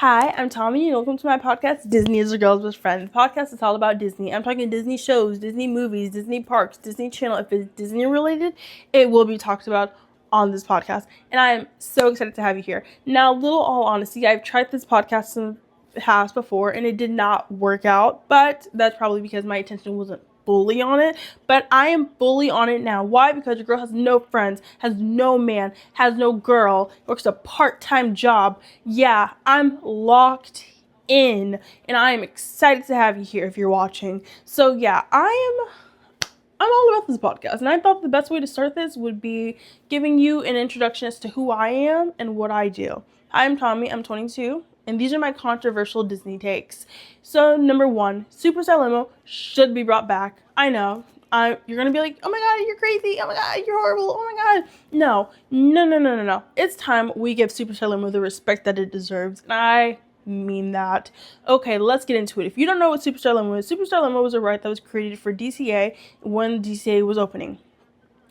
Hi, I'm Tommy, and welcome to my podcast, Disney is a Girl's Best Friend. The podcast is all about Disney. I'm talking Disney shows, Disney movies, Disney parks, Disney Channel. If it's Disney related, it will be talked about on this podcast. And I am so excited to have you here. Now, little all honesty, I've tried this podcast in the past before, and it did not work out. But that's probably because my attention wasn't fully on it, but I am fully on it now. Why? Because your girl has no friends, has no man, has no girl, works a part-time job. Yeah, I'm locked in, and I am excited to have you here if you're watching. So yeah, I'm all about this podcast, and I thought the best way to start this would be giving you an introduction as to who I am and what I do. I'm Tommy, I'm 22, and these are my controversial Disney takes. So, number one, Superstar Limo should be brought back. I know. You're going to be like, oh my god, you're crazy. Oh my god, you're horrible. Oh my god. No. It's time we give Superstar Limo the respect that it deserves, and I mean that. Okay, let's get into it. If you don't know what Superstar Limo is, Superstar Limo was a ride that was created for DCA when DCA was opening.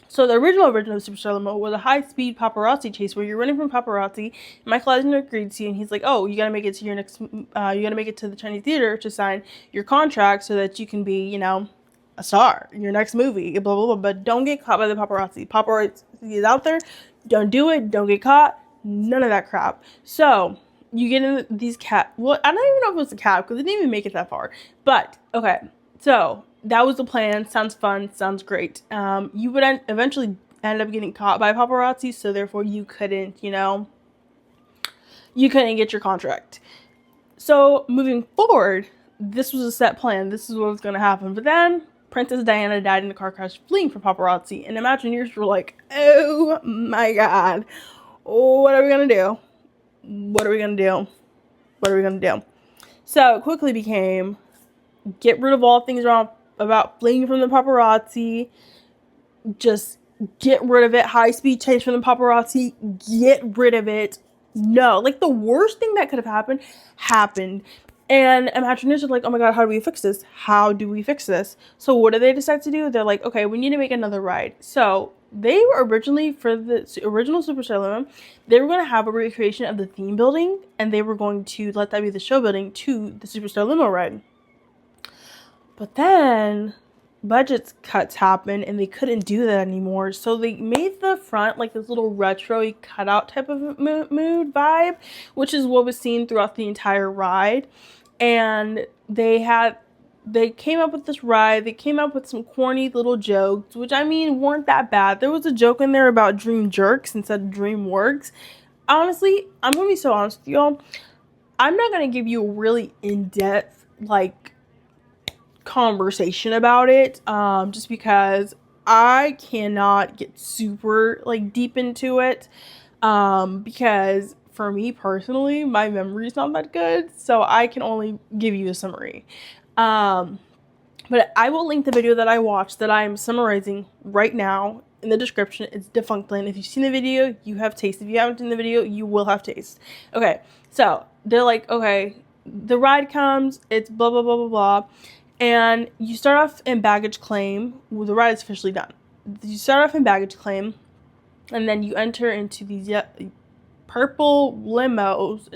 So the original version of Superstar Limo was a high-speed paparazzi chase where you're running from paparazzi. Michael Eisner greets you, and he's like, "Oh, you gotta make it to your next. You gotta make it to the Chinese theater to sign your contract so that you can be, a star in your next movie." Blah blah blah. But don't get caught by the paparazzi. Paparazzi is out there. Don't do it. Don't get caught. None of that crap. So you get in these cab. Well, I don't even know if it was a cab because it didn't even make it that far. But okay, so that was the plan. Sounds fun. Sounds great. You would eventually end up getting caught by paparazzi, so therefore you couldn't get your contract. So moving forward, this was a set plan. This is what was going to happen. But then Princess Diana died in a car crash fleeing from paparazzi, and Imagineers were like, "Oh my god, what are we gonna do? What are we gonna do? What are we gonna do?" So it quickly became get rid of all things wrong about fleeing from the paparazzi. Just get rid of it. High speed chase from the paparazzi. Get rid of it. No, like the worst thing that could have happened. And Imagineers are like, oh my god, how do we fix this? How do we fix this? So what do they decide to do? They're like, okay, we need to make another ride. So they were originally, for the original Superstar Limo, they were going to have a recreation of the theme building, and they were going to let that be the show building to the Superstar Limo ride. But then budget cuts happened and they couldn't do that anymore. So they made the front like this little retro cutout type of mood vibe, which is what was seen throughout the entire ride. And they came up with this ride. They came up with some corny little jokes, which I mean weren't that bad. There was a joke in there about dream jerks instead of dream works. Honestly, I'm gonna be so honest with y'all. I'm not gonna give you a really in-depth conversation about it, just because I cannot get super deep into it, because for me personally my memory is not that good, so I can only give you a summary. But I will link the video that I watched that I am summarizing right now in the description. It's Defunctland. If you've seen the video, you have taste. If you haven't seen the video, you will have taste. Okay, so they're like, okay, the ride comes, it's blah blah blah blah blah. And you start off in baggage claim. Well, the ride is officially done. You start off in baggage claim, and then you enter into these purple limos.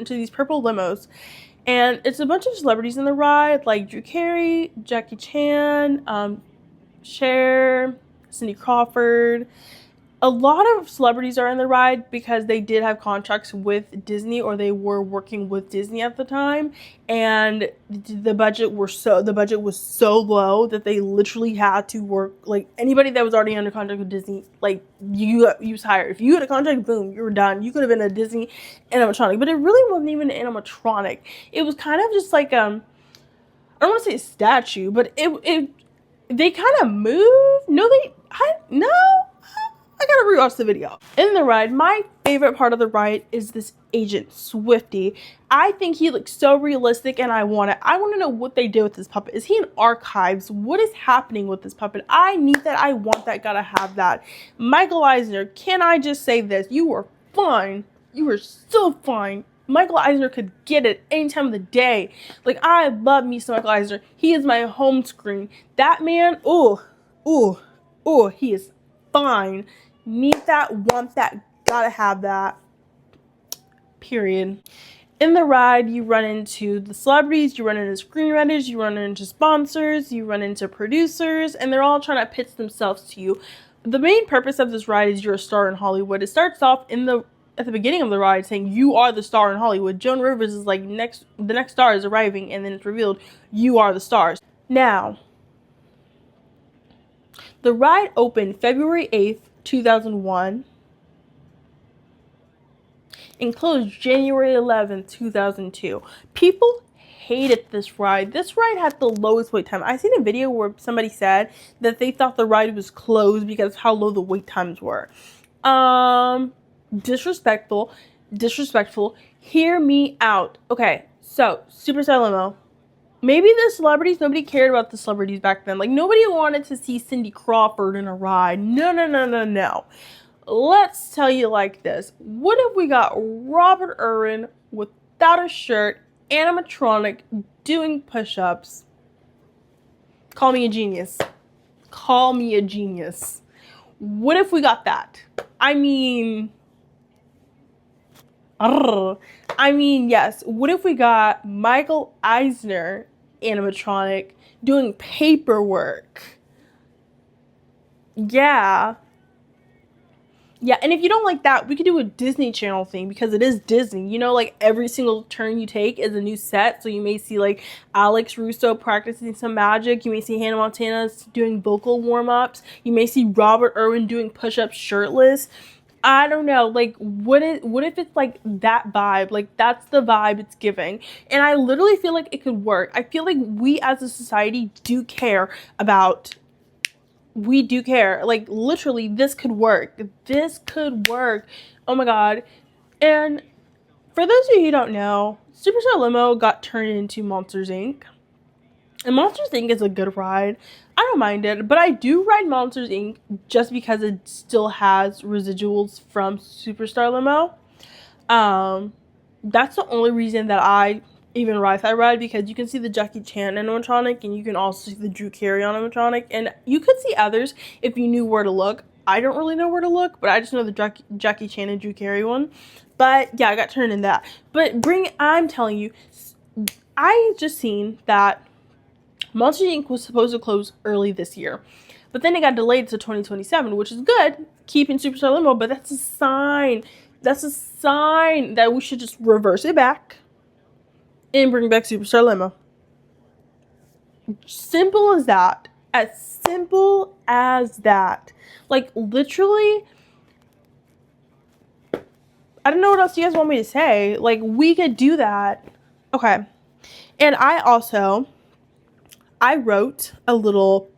And it's a bunch of celebrities in the ride, like Drew Carey, Jackie Chan, Cher, Cindy Crawford. A lot of celebrities are in the ride because they did have contracts with Disney, or they were working with Disney at the time, and the budget was so low that they literally had to work like anybody that was already under contract with Disney. Like you was hired. If you had a contract, boom, you were done. You could have been a Disney animatronic, but it really wasn't even an animatronic. It was kind of just like I don't want to say a statue, but they kind of moved. I gotta rewatch the video. In the ride, my favorite part of the ride is this Agent Swifty. I think he looks so realistic, and I want it. I want to know what they did with this puppet. Is he in archives? What is happening with this puppet? I need that. I want that. Gotta have that. Michael Eisner, can I just say this? You were fine. You were so fine. Michael Eisner could get it any time of the day. Like, I love me some Michael Eisner. He is my home screen. That man, he is fine. Need that, want that, gotta have that. Period. In the ride, you run into the celebrities, you run into screenwriters, you run into sponsors, you run into producers, and they're all trying to pitch themselves to you. The main purpose of this ride is you're a star in Hollywood. It starts off at the beginning of the ride saying you are the star in Hollywood. Joan Rivers is like the next star is arriving, and then it's revealed you are the stars. Now, the ride opened February 8th, 2001. And closed January 11th, 2002. People hated this ride. This ride had the lowest wait time. I seen a video where somebody said that they thought the ride was closed because of how low the wait times were. Disrespectful. Hear me out. Okay, so Superstar Limo. Maybe the celebrities, nobody cared about the celebrities back then. Like, nobody wanted to see Cindy Crawford in a ride. No. Let's tell you like this. What if we got Robert Irwin without a shirt, animatronic, doing push-ups? Call me a genius. What if we got that? I mean, yes. What if we got Michael Eisner, animatronic, doing paperwork? Yeah, and if you don't like that, we could do a Disney Channel thing because it is Disney. You know, like every single turn you take is a new set. So you may see like Alex Russo practicing some magic. You may see Hannah Montana doing vocal warm-ups. You may see Robert Irwin doing push-ups shirtless. I don't know. Like, what if it's like that vibe? Like, that's the vibe it's giving. And I literally feel like it could work. I feel like we as a society do care about... We do care. Like, literally, this could work. Oh my god. And for those of you who don't know, Superstar Limo got turned into Monsters Inc. And Monsters Inc. is a good ride. I don't mind it, but I do ride Monsters Inc. just because it still has residuals from Superstar Limo. That's the only reason that I even ride that ride, because you can see the Jackie Chan animatronic and you can also see the Drew Carey animatronic, and you could see others if you knew where to look. I don't really know where to look, but I just know the Jackie Chan and Drew Carey one. But yeah, I got turned in that. But I'm telling you, I just seen that Monsters Inc. was supposed to close early this year, but then it got delayed to 2027, which is good, keeping Superstar Limo, but that's a sign. That's a sign that we should just reverse it back and bring back Superstar Limo. Simple as that. As simple as that. Like, literally, I don't know what else you guys want me to say. Like, we could do that. Okay. And I wrote a little,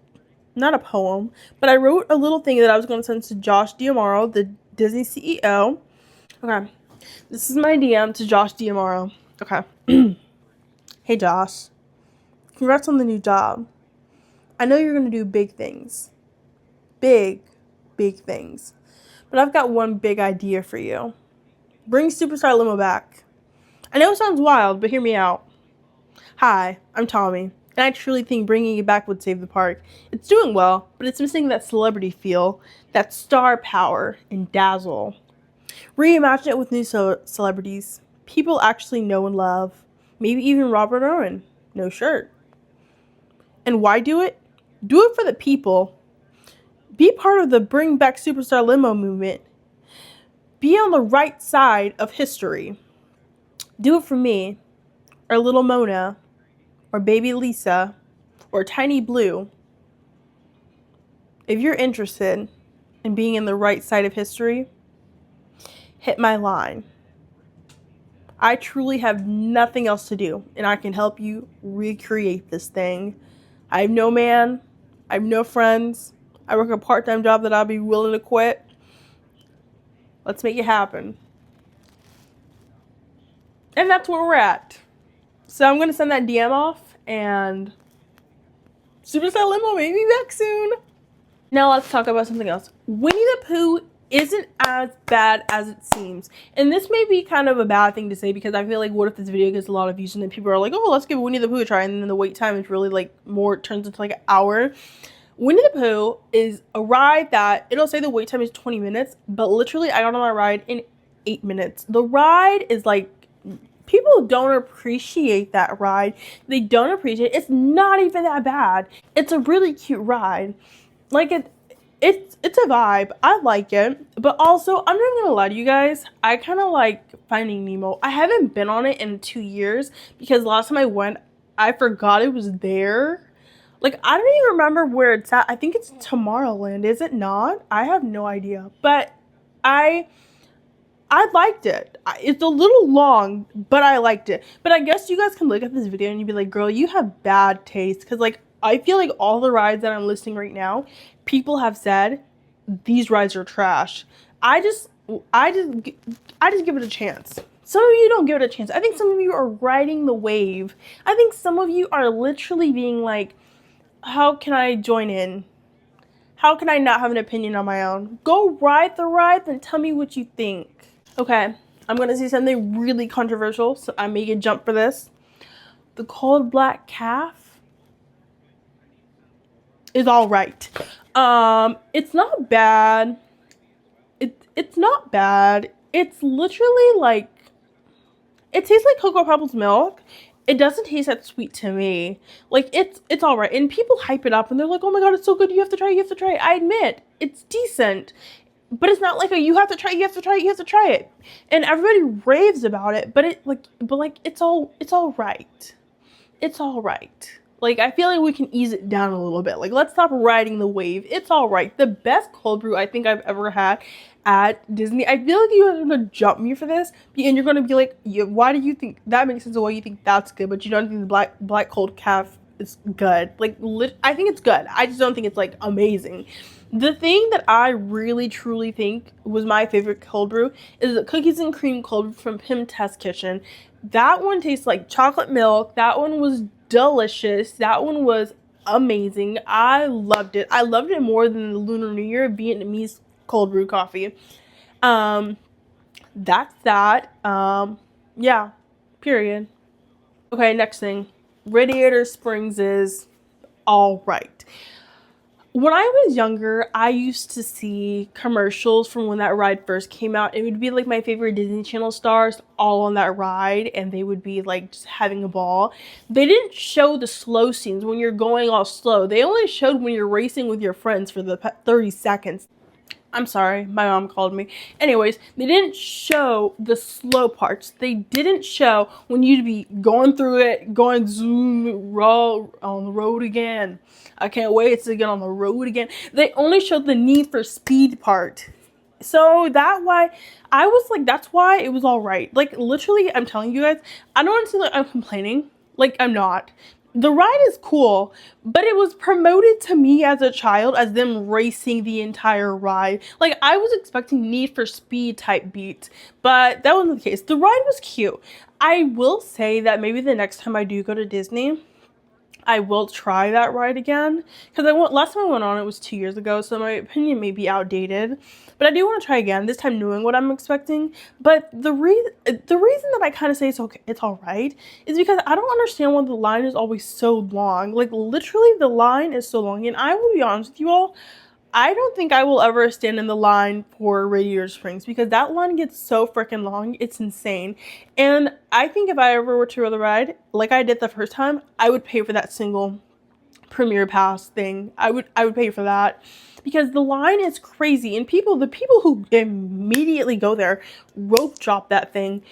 not a poem, but I wrote a little thing that I was going to send to Josh D'Amaro, the Disney CEO. Okay. This is my DM to Josh D'Amaro. Okay. Hey, Josh. Congrats on the new job. I know you're going to do big things. Big things. But I've got one big idea for you. Bring Superstar Limo back. I know it sounds wild, but hear me out. Hi, I'm Tommy, and I truly think bringing it back would save the park. It's doing well, but it's missing that celebrity feel, that star power, and dazzle. Reimagine it with new celebrities. People actually know and love. Maybe even Robert Irwin. No shirt. And why do it? Do it for the people. Be part of the Bring Back Superstar Limo movement. Be on the right side of history. Do it for me, or little Mona, or baby Lisa, or Tiny Blue. If you're interested in being in the right side of history, hit my line. I truly have nothing else to do, and I can help you recreate this thing. I have no man. I have no friends. I work a part-time job that I'll be willing to quit. Let's make it happen. And that's where we're at. So I'm going to send that DM off, and Superstar Limo may be back soon. Now let's talk about something else. Winnie the Pooh isn't as bad as it seems. And this may be kind of a bad thing to say, because I feel like, what if this video gets a lot of views and then people are like, oh, let's give Winnie the Pooh a try, and then the wait time is really like more, turns into like an hour. Winnie the Pooh is a ride that, it'll say the wait time is 20 minutes, but literally I got on my ride in 8 minutes. The ride is like People don't appreciate that ride. They don't appreciate it. It's not even that bad. It's a really cute ride. Like it's a vibe. I like it. But also, I'm not gonna lie to you guys, I kind of like Finding Nemo. I haven't been on it in 2 years because last time I went, I forgot it was there. Like, I don't even remember where it's at. I think it's Tomorrowland. Is it not? I have no idea. But I liked it. It's a little long, but I liked it. But I guess you guys can look at this video and you'd be like, girl, you have bad taste. Because, like, I feel like all the rides that I'm listing right now, people have said these rides are trash. I just give it a chance. Some of you don't give it a chance. I think some of you are riding the wave. I think some of you are literally being like, how can I join in? How can I not have an opinion on my own? Go ride the ride, then tell me what you think. Okay, I'm gonna say something really controversial, so I may get jumped for this. The cold black calf is all right. It's not bad. It's not bad. It's literally like, it tastes like Cocoa Pebbles milk. It doesn't taste that sweet to me. Like, it's all right. And people hype it up and they're like, oh my god, it's so good. You have to try it. You have to try it. I admit, it's decent. But it's not like a, you have to try it, you have to try it, you have to try it. And everybody raves about it, but it's all right. It's all right. Like, I feel like we can ease it down a little bit. Like, let's stop riding the wave. It's all right. The best cold brew I think I've ever had at Disney. I feel like you guys are gonna jump me for this, and you're gonna be like, yeah, why do you think that makes sense? Why you think that's good, but you don't think the black cold calf is good? Like, I think it's good. I just don't think it's like amazing. The thing that I really truly think was my favorite cold brew is the cookies and cream cold brew from Pim Test Kitchen. That one tastes like chocolate milk. That one was delicious. That one was amazing. I loved it. I loved it more than the Lunar New Year Vietnamese cold brew coffee. That's that. Yeah, period. Okay, next thing. Radiator Springs is all right. When I was younger, I used to see commercials from when that ride first came out. It would be like my favorite Disney Channel stars all on that ride, and they would be like just having a ball. They didn't show the slow scenes when you're going all slow. They only showed when you're racing with your friends for the 30 seconds. I'm sorry, my mom called me. Anyways, they didn't show the slow parts. They didn't show when you'd be going through it, going zoom, roll on the road again. I can't wait to get on the road again. They only showed the Need for Speed part. So that's why I was like, that's why it was all right. Like, literally, I'm telling you guys, I don't want to say like I'm complaining. Like, I'm not. The ride is cool, but it was promoted to me as a child as them racing the entire ride. Like, I was expecting Need for Speed type beats, but that wasn't the case. The ride was cute. I will say that maybe the next time I do go to Disney, I will try that ride again, because last time I went on it was 2 years ago, so my opinion may be outdated, but I do want to try again, this time knowing what I'm expecting. But the reason that I kind of say it's all right is because I don't understand why the line is always so long. Like, literally the line is so long, and I will be honest with you all, I don't think I will ever stand in the line for Radiator Springs because that line gets so freaking long. It's insane. And I think if I ever were to roll the ride, like I did the first time, I would pay for that single premiere pass thing. I would pay for that because the line is crazy. And the people who immediately go there rope drop that thing.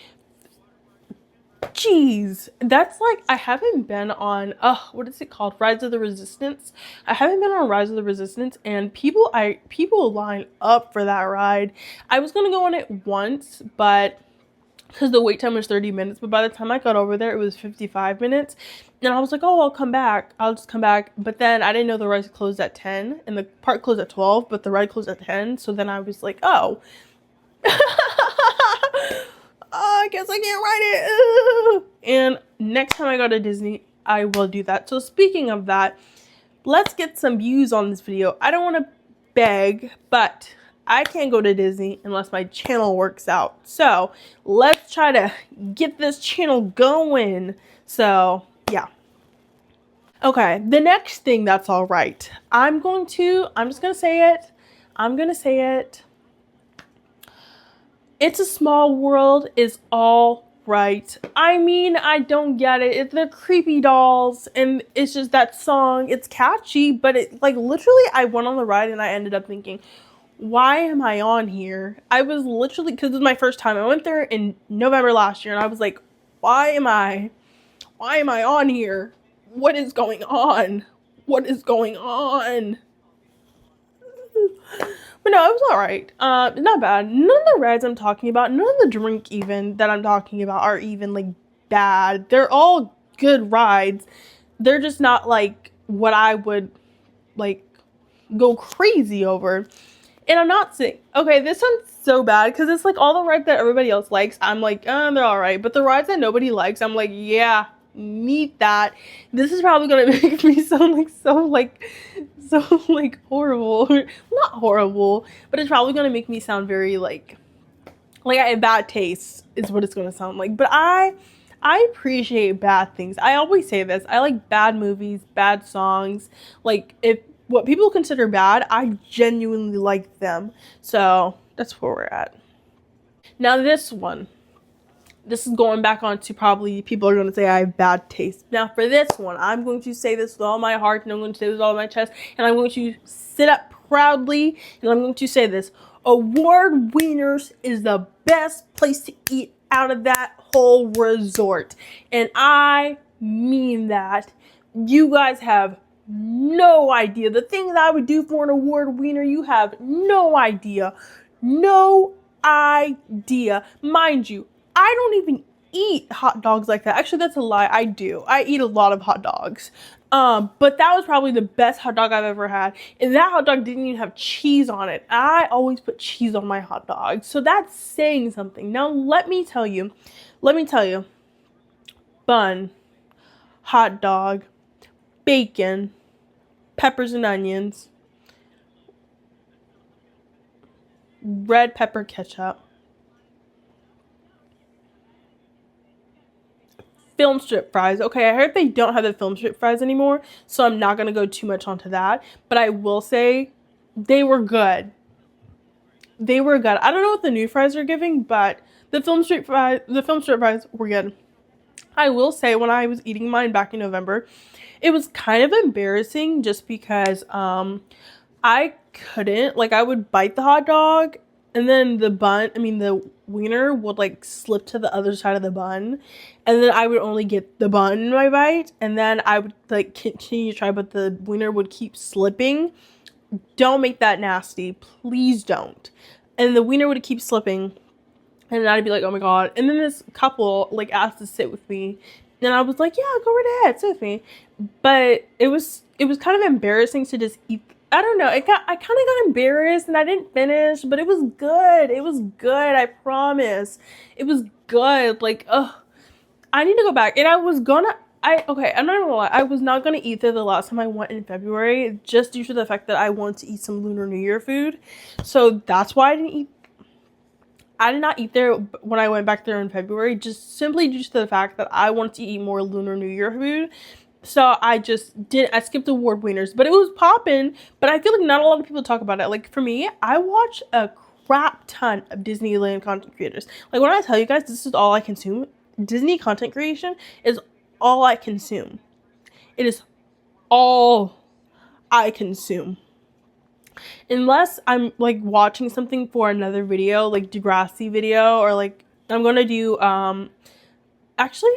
Jeez, that's like, I haven't been on what is it called, Rise of the Resistance. I haven't been on Rise of the Resistance, and people line up for that ride. I was gonna go on it once, but because the wait time was 30 minutes, but by the time I got over there it was 55 minutes, and I was like, oh, I'll just come back. But then I didn't know the ride closed at 10 and the park closed at 12, but the ride closed at 10, so then I was like, oh. I guess I can't ride it. And next time I go to Disney, I will do that. So speaking of that, let's get some views on this video. I don't want to beg, but I can't go to Disney unless my channel works out. So let's try to get this channel going. So yeah. Okay, the next thing that's all right. I'm just gonna say it. It's a Small World is all right. I mean, I don't get it. They're creepy dolls, and it's just that song. It's catchy, but it, like, literally, I went on the ride and I ended up thinking, why am I on here? I was literally, because it was my first time. I went there in November last year, and I was like, why am I on here? What is going on? What is going on? But no, it was alright. Not bad. None of the rides I'm talking about, none of the drink even that I'm talking about are even like bad. They're all good rides. They're just not like what I would like go crazy over. And I'm not saying, okay, this one's so bad because it's like all the rides that everybody else likes, I'm like, they're alright. But the rides that nobody likes, I'm like, yeah, need that. This is probably gonna make me sound like so like horrible. Not horrible, but it's probably gonna make me sound very like I have bad taste is what it's gonna sound like. But I appreciate bad things. I always say this. I like bad movies, bad songs. Like if what people consider bad, I genuinely like them. So that's where we're at. Now this is going back on to probably people are going to say I have bad taste. Now for this one, I'm going to say this with all my heart and I'm going to say this with all my chest and I'm going to sit up proudly and I'm going to say this. Award Wieners is the best place to eat out of that whole resort. And I mean that. You guys have no idea. The things I would do for an award wiener, you have no idea. No idea. Mind you, I don't even eat hot dogs like that. Actually, that's a lie. I do. I eat a lot of hot dogs. But that was probably the best hot dog I've ever had. And that hot dog didn't even have cheese on it. I always put cheese on my hot dogs. So that's saying something. Now, let me tell you, bun, hot dog, bacon, peppers and onions, red pepper ketchup, film strip fries. Okay, I heard they don't have the film strip fries anymore, so I'm not going to go too much onto that. But I will say they were good. They were good. I don't know what the new fries are giving, but the film strip fries were good. I will say when I was eating mine back in November, it was kind of embarrassing just because I couldn't, like I would bite the hot dog and then the wiener would like slip to the other side of the bun and then I would only get the bun in my bite and then I would like continue to try but the wiener would keep slipping. Don't make that nasty. Please don't. And the wiener would keep slipping and I'd be like, oh my god. And then this couple like asked to sit with me and I was like, yeah, go right ahead, sit with me. But it was kind of embarrassing to just eat. I don't know. I kind of got embarrassed and I didn't finish, but it was good. It was good. I promise. It was good. Like, I need to go back. And I'm not gonna lie. I was not gonna eat there the last time I went in February, just due to the fact that I wanted to eat some Lunar New Year food. So that's why I didn't eat. I did not eat there when I went back there in February, just simply due to the fact that I wanted to eat more Lunar New Year food. So I skipped award wieners, but it was popping. But I feel like not a lot of people talk about it. Like for me, I watch a crap ton of Disneyland content creators. Like when I tell you guys this is all I consume, Disney content creation is all I consume. It is all I consume. Unless I'm like watching something for another video, like Degrassi video, or like I'm gonna do actually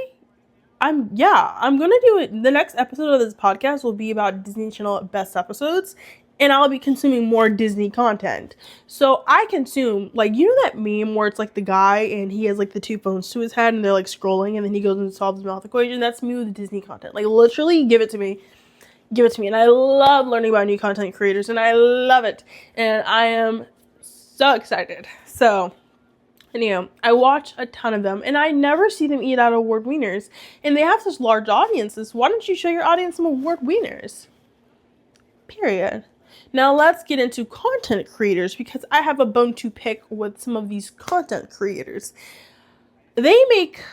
I'm gonna do it. The next episode of this podcast will be about Disney Channel best episodes, and I'll be consuming more Disney content. So I consume like that meme where it's like the guy and he has like the two phones to his head and they're like scrolling and then he goes and solves the math equation. That's me with Disney content. Like literally, give it to me. And I love learning about new content creators and I love it, and I am so excited. So. Anyhow, I watch a ton of them, and I never see them eat out award wieners. And they have such large audiences. Why don't you show your audience some award wieners? Period. Now let's get into content creators, because I have a bone to pick with some of these content creators. They make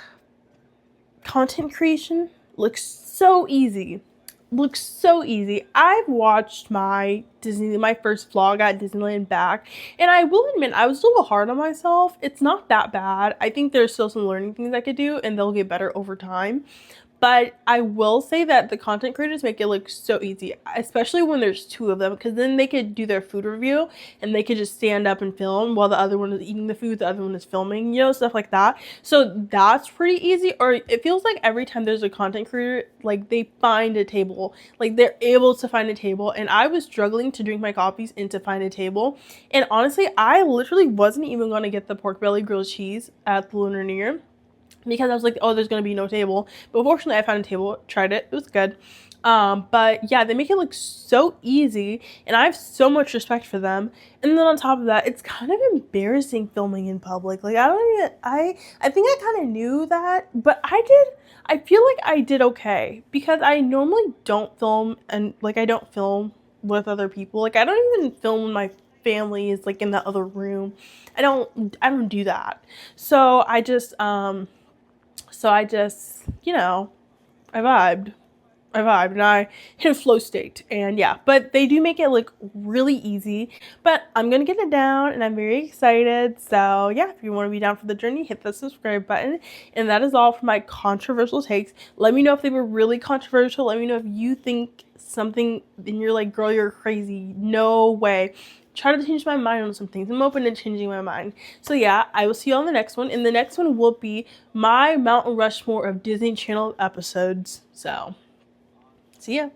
content creation look so easy, looks so easy. I've watched my first vlog at Disneyland back, and I will admit I was a little hard on myself. It's not that bad. I think there's still some learning things I could do, and they'll get better over time. But I will say that the content creators make it look so easy, especially when there's two of them, because then they could do their food review and they could just stand up and film while the other one is eating the food, the other one is filming, stuff like that. So that's pretty easy. Or it feels like every time there's a content creator, like they find a table, like they're able to find a table. And I was struggling to drink my coffees and to find a table. And honestly, I literally wasn't even going to get the pork belly grilled cheese at the Lunar New Year, because I was like, oh, there's going to be no table. But fortunately, I found a table, tried it, it was good. But yeah, they make it look so easy, and I have so much respect for them. And then on top of that, it's kind of embarrassing filming in public. Like, I think I kind of knew that, but I feel like I did okay, because I normally don't film, and like, I don't film with other people. Like, I don't even film when my family is like in the other room. I don't do that. So I just, I vibed. And I hit a flow state. And yeah, but they do make it look really easy. But I'm going to get it down, and I'm very excited. So yeah, if you want to be down for the journey, hit the subscribe button. And that is all for my controversial takes. Let me know if they were really controversial. Let me know if you think something and you're like, girl, you're crazy. No way. Try to change my mind on some things. I'm open to changing my mind. So yeah, I will see you on the next one. And the next one will be my Mount Rushmore of Disney Channel episodes. So, see ya.